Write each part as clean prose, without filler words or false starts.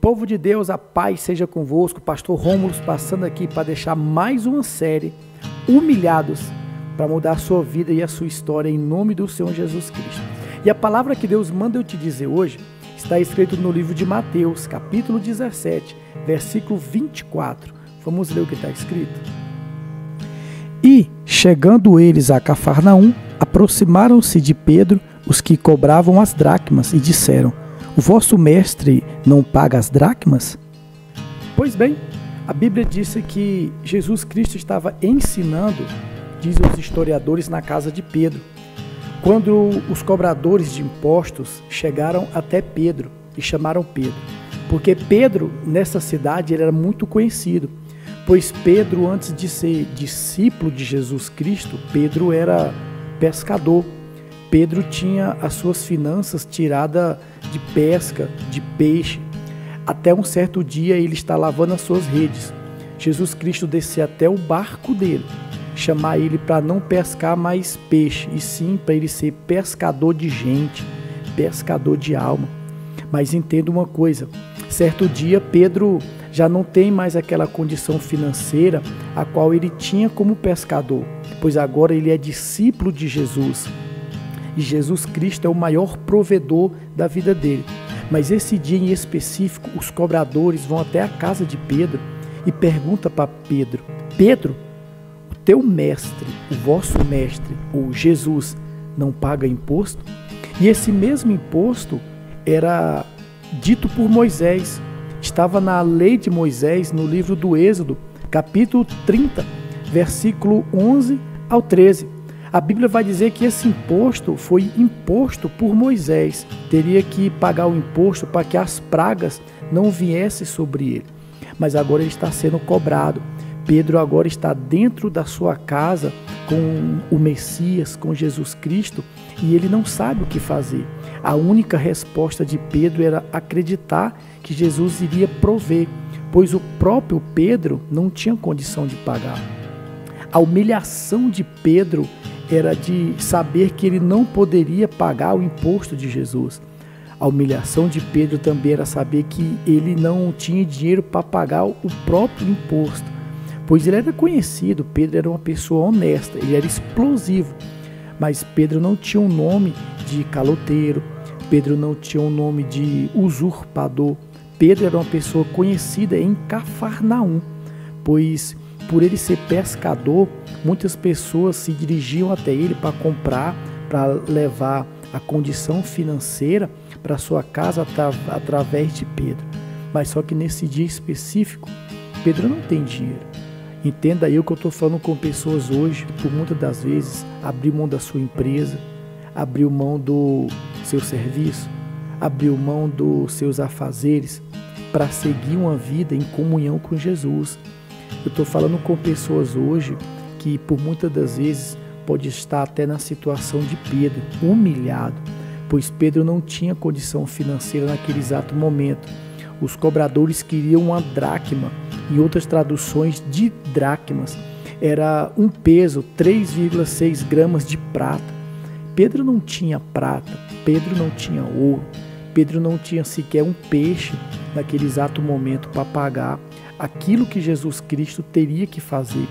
Povo de Deus, a paz seja convosco. Pastor Rômulo passando aqui para deixar mais uma série, Humilhados, para mudar a sua vida e a sua história em nome do Senhor Jesus Cristo. E a palavra que Deus manda eu te dizer hoje está escrito no livro de Mateus, capítulo 17, versículo 24. Vamos ler o que está escrito. E, chegando eles a Cafarnaum, aproximaram-se de Pedro os que cobravam as dracmas e disseram: o vosso mestre não paga as dracmas? Pois bem, a Bíblia disse que Jesus Cristo estava ensinando, dizem os historiadores, na casa de Pedro, quando os cobradores de impostos chegaram até Pedro e chamaram Pedro. Porque Pedro, nessa cidade, ele era muito conhecido, pois Pedro, antes de ser discípulo de Jesus Cristo, Pedro era pescador. Pedro tinha as suas finanças tiradas de pesca, de peixe. Até um certo dia ele está lavando as suas redes. Jesus Cristo descer até o barco dele, chamar ele para não pescar mais peixe, e sim para ele ser pescador de gente, pescador de alma. Mas entenda uma coisa, certo dia Pedro já não tem mais aquela condição financeira a qual ele tinha como pescador, pois agora ele é discípulo de Jesus. E Jesus Cristo é o maior provedor da vida dele. Mas esse dia em específico, os cobradores vão até a casa de Pedro e perguntam para Pedro: Pedro, o teu mestre, o vosso mestre, ou Jesus, não paga imposto? E esse mesmo imposto era dito por Moisés. Estava na lei de Moisés, no livro do Êxodo, capítulo 30, versículo 11 ao 13. A Bíblia vai dizer que esse imposto foi imposto por Moisés. Teria que pagar o imposto para que as pragas não viessem sobre ele. Mas agora ele está sendo cobrado. Pedro agora está dentro da sua casa com o Messias, com Jesus Cristo, e ele não sabe o que fazer. A única resposta de Pedro era acreditar que Jesus iria prover, pois o próprio Pedro não tinha condição de pagar. A humilhação de Pedro era de saber que ele não poderia pagar o imposto de Jesus. A humilhação de Pedro também era saber que ele não tinha dinheiro para pagar o próprio imposto, pois ele era conhecido, Pedro era uma pessoa honesta, ele era explosivo, mas Pedro não tinha um nome de caloteiro, Pedro não tinha um nome de usurpador. Pedro era uma pessoa conhecida em Cafarnaum, pois por ele ser pescador, muitas pessoas se dirigiam até ele para comprar, para levar a condição financeira para sua casa através de Pedro. Mas só que nesse dia específico, Pedro não tem dinheiro. Entenda aí o que eu estou falando com pessoas hoje, que por muitas das vezes abriu mão da sua empresa, abriu mão do seu serviço, abriu mão dos seus afazeres para seguir uma vida em comunhão com Jesus. Eu estou falando com pessoas hoje que por muitas das vezes pode estar até na situação de Pedro, humilhado, pois Pedro não tinha condição financeira naquele exato momento. Os cobradores queriam uma dracma, em outras traduções de dracmas, era um peso, 3,6 gramas de prata. Pedro não tinha prata, Pedro não tinha ouro, Pedro não tinha sequer um peixe naquele exato momento para pagar aquilo que Jesus Cristo teria que fazer.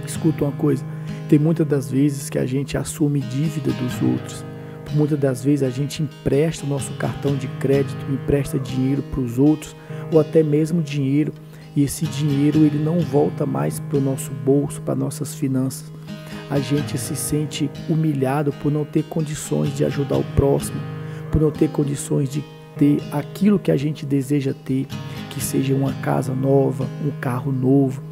Escuta uma coisa, tem muitas das vezes que a gente assume dívida dos outros, muitas das vezes a gente empresta o nosso cartão de crédito, empresta dinheiro para os outros, ou até mesmo dinheiro, e esse dinheiro ele não volta mais para o nosso bolso, para nossas finanças. A gente se sente humilhado por não ter condições de ajudar o próximo, por não ter condições de ter aquilo que a gente deseja ter, que seja uma casa nova, um carro novo,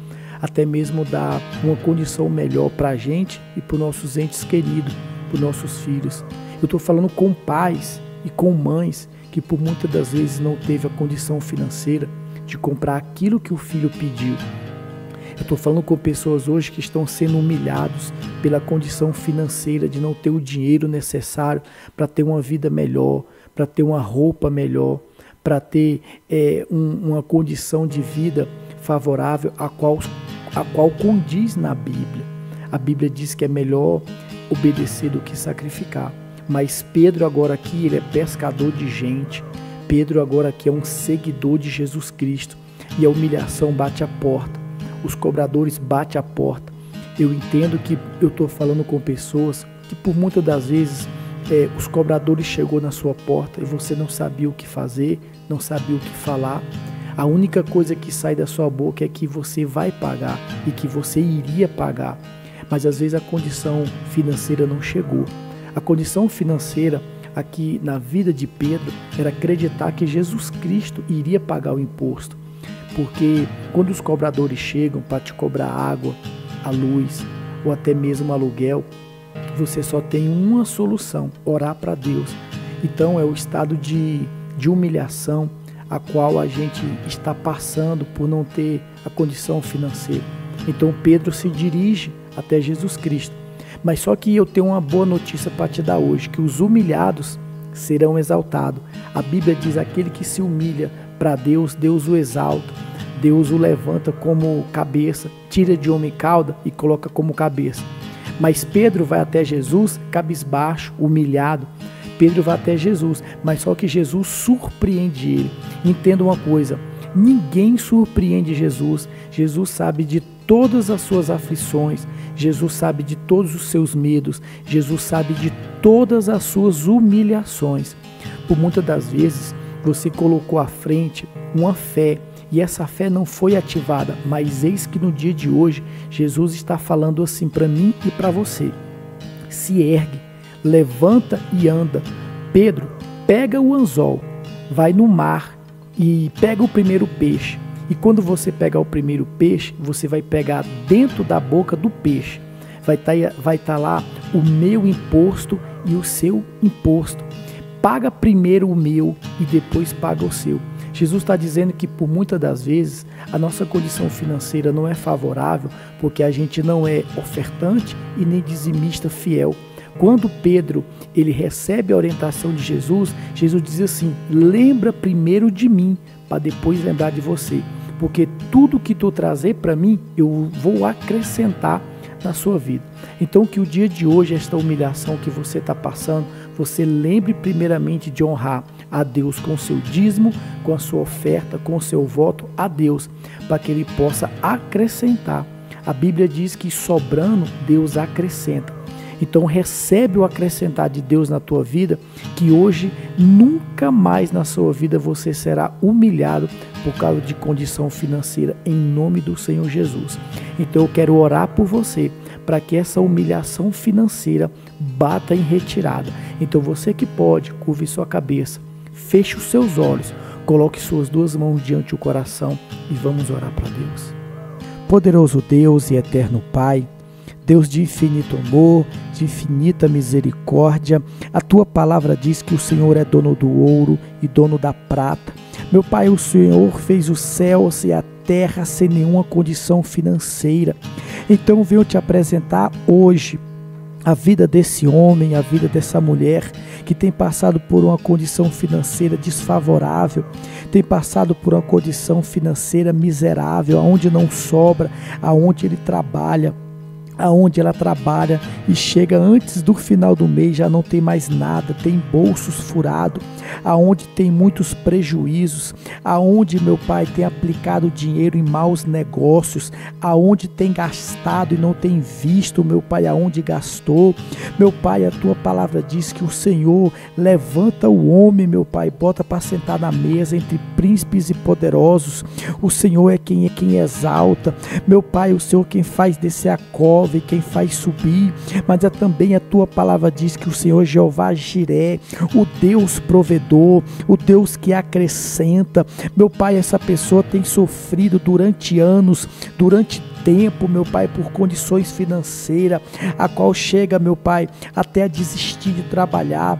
até mesmo dar uma condição melhor para a gente e para os nossos entes queridos, para os nossos filhos. Eu estou falando com pais e com mães que por muitas das vezes não teve a condição financeira de comprar aquilo que o filho pediu. Eu estou falando com pessoas hoje que estão sendo humilhados pela condição financeira de não ter o dinheiro necessário para ter uma vida melhor, para ter uma roupa melhor, para ter uma condição de vida favorável a qual condiz na Bíblia. A Bíblia diz que é melhor obedecer do que sacrificar. Mas Pedro agora aqui, ele é pescador de gente. Pedro agora aqui é um seguidor de Jesus Cristo e a humilhação bate a porta, os cobradores batem a porta. Eu entendo que eu estou falando com pessoas que por muitas das vezes os cobradores chegou na sua porta e você não sabia o que fazer, não sabia o que falar. A única coisa que sai da sua boca é que você vai pagar e que você iria pagar. Mas às vezes a condição financeira não chegou. A condição financeira aqui na vida de Pedro era acreditar que Jesus Cristo iria pagar o imposto. Porque quando os cobradores chegam para te cobrar água, a luz ou até mesmo aluguel, você só tem uma solução: orar para Deus. Então é o estado de humilhação a qual a gente está passando por não ter a condição financeira. Então Pedro se dirige até Jesus Cristo. Mas só que eu tenho uma boa notícia para te dar hoje, que os humilhados serão exaltados. A Bíblia diz: aquele que se humilha para Deus, Deus o exalta. Deus o levanta como cabeça, tira de homem cauda e coloca como cabeça. Mas Pedro vai até Jesus cabisbaixo, humilhado. Pedro vai até Jesus, mas só que Jesus surpreende ele. Entenda uma coisa: ninguém surpreende Jesus. Jesus sabe de todas as suas aflições, Jesus sabe de todos os seus medos, Jesus sabe de todas as suas humilhações. Por muitas das vezes você colocou à frente uma fé e essa fé não foi ativada, mas eis que no dia de hoje Jesus está falando assim para mim e para você: se ergue, levanta e anda. Pedro, pega o anzol, vai no mar e pega o primeiro peixe. E quando você pegar o primeiro peixe, você vai pegar dentro da boca do peixe. Vai estar lá o meu imposto e o seu imposto. Paga primeiro o meu e depois paga o seu. Jesus está dizendo que por muitas das vezes a nossa condição financeira não é favorável porque a gente não é ofertante e nem dizimista fiel. Quando Pedro ele recebe a orientação de Jesus, Jesus diz assim: lembra primeiro de mim para depois lembrar de você. Porque tudo que tu trazer para mim, eu vou acrescentar na sua vida. Então que o dia de hoje, esta humilhação que você está passando, você lembre primeiramente de honrar a Deus com o seu dízimo, com a sua oferta, com o seu voto a Deus, para que Ele possa acrescentar. A Bíblia diz que sobrando, Deus acrescenta. Então recebe o acrescentar de Deus na tua vida, que hoje nunca mais na sua vida você será humilhado por causa de condição financeira, em nome do Senhor Jesus. Então eu quero orar por você, para que essa humilhação financeira bata em retirada. Então você que pode, curve sua cabeça, feche os seus olhos, coloque suas duas mãos diante do coração e vamos orar para Deus. Poderoso Deus e eterno Pai, Deus de infinito amor, de infinita misericórdia, a Tua palavra diz que o Senhor é dono do ouro e dono da prata. Meu Pai, o Senhor fez os céus e a terra sem nenhuma condição financeira. Então venho te apresentar hoje a vida desse homem, a vida dessa mulher que tem passado por uma condição financeira desfavorável, tem passado por uma condição financeira miserável, aonde não sobra, aonde ele trabalha, aonde ela trabalha e chega antes do final do mês, já não tem mais nada, tem bolsos furados, aonde tem muitos prejuízos, aonde, meu Pai, tem aplicado dinheiro em maus negócios, aonde tem gastado e não tem visto, meu Pai, aonde gastou. Meu Pai, a Tua palavra diz que o Senhor levanta o homem, meu Pai, bota para sentar na mesa entre príncipes e poderosos. O Senhor é quem exalta. Meu Pai, o Senhor quem faz descer a cova e quem faz subir, mas é também a Tua palavra diz que o Senhor Jeová Jiré, o Deus provedor, o Deus que acrescenta. Meu Pai, essa pessoa tem sofrido durante anos, durante tempo, meu Pai, por condições financeiras, a qual chega, meu Pai, até a desistir de trabalhar,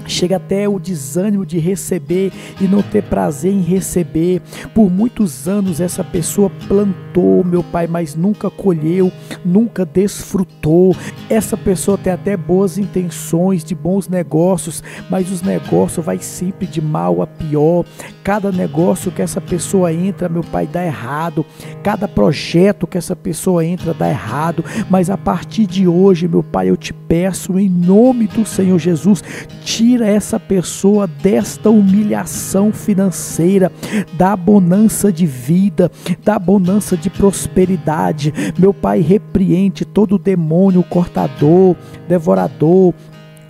chega até o desânimo de receber e não ter prazer em receber. Por muitos anos essa pessoa plantou, meu Pai, mas nunca colheu, nunca desfrutou. Essa pessoa tem até boas intenções de bons negócios, mas os negócios vai sempre de mal a pior. cada negócio que essa pessoa entra, meu Pai, dá errado, cada projeto que essa pessoa entra dá errado, mas a partir de hoje, meu Pai, eu te peço em nome do Senhor Jesus, tira essa pessoa desta humilhação financeira, da bonança de vida, da bonança de prosperidade. Meu Pai, repreende todo demônio cortador, devorador,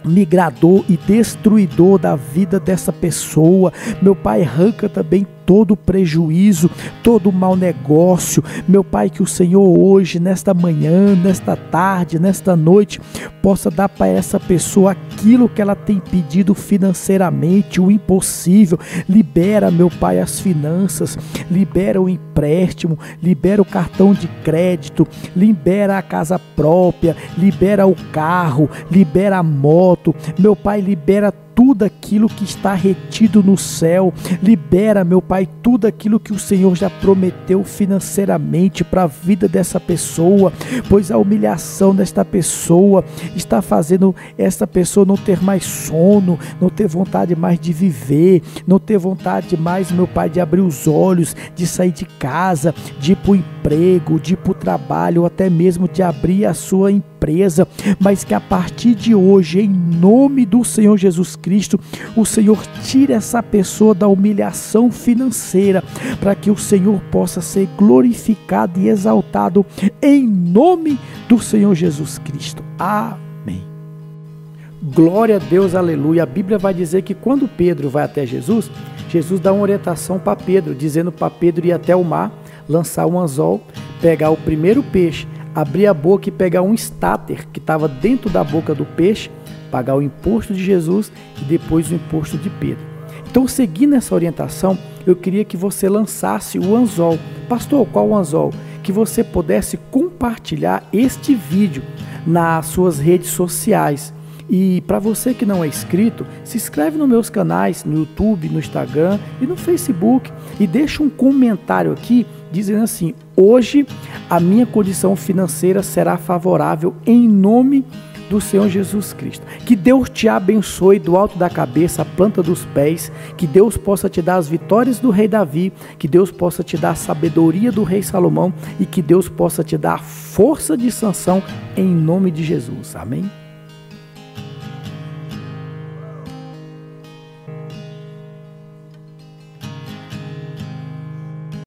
migrador e destruidor da vida dessa pessoa. Meu Pai, arranca também todo prejuízo, todo mau negócio. Meu Pai, que o Senhor hoje, nesta manhã, nesta tarde, nesta noite, possa dar para essa pessoa aquilo que ela tem pedido financeiramente, o impossível. Libera, meu Pai, as finanças, libera o empréstimo, libera o cartão de crédito, libera a casa própria, libera o carro, libera a moto. Meu Pai, libera tudo aquilo que está retido no céu. Libera, meu Pai, tudo aquilo que o Senhor já prometeu financeiramente para a vida dessa pessoa, pois a humilhação desta pessoa está fazendo essa pessoa não ter mais sono, não ter vontade mais de viver, não ter vontade mais, meu Pai, de abrir os olhos, de sair de casa, de ir para o emprego, de ir para o trabalho, ou até mesmo de abrir a sua empresa, mas que a partir de hoje, em nome do Senhor Jesus Cristo, o Senhor tire essa pessoa da humilhação financeira, para que o Senhor possa ser glorificado e exaltado em nome do Senhor Jesus Cristo. Amém. Glória a Deus, aleluia. A Bíblia vai dizer que quando Pedro vai até Jesus, Jesus dá uma orientação para Pedro, dizendo para Pedro ir até o mar, lançar um anzol, pegar o primeiro peixe, abrir a boca e pegar um estáter que estava dentro da boca do peixe, pagar o imposto de Jesus e depois o imposto de Pedro. Então, seguindo essa orientação, eu queria que você lançasse o anzol. Pastor, qual o anzol? Que você pudesse compartilhar este vídeo nas suas redes sociais. E para você que não é inscrito, se inscreve nos meus canais, no YouTube, no Instagram e no Facebook, e deixa um comentário aqui dizendo assim: hoje a minha condição financeira será favorável em nome do Senhor Jesus Cristo. Que Deus te abençoe do alto da cabeça à planta dos pés, que Deus possa te dar as vitórias do rei Davi, que Deus possa te dar a sabedoria do rei Salomão e que Deus possa te dar a força de Sansão em nome de Jesus. Amém?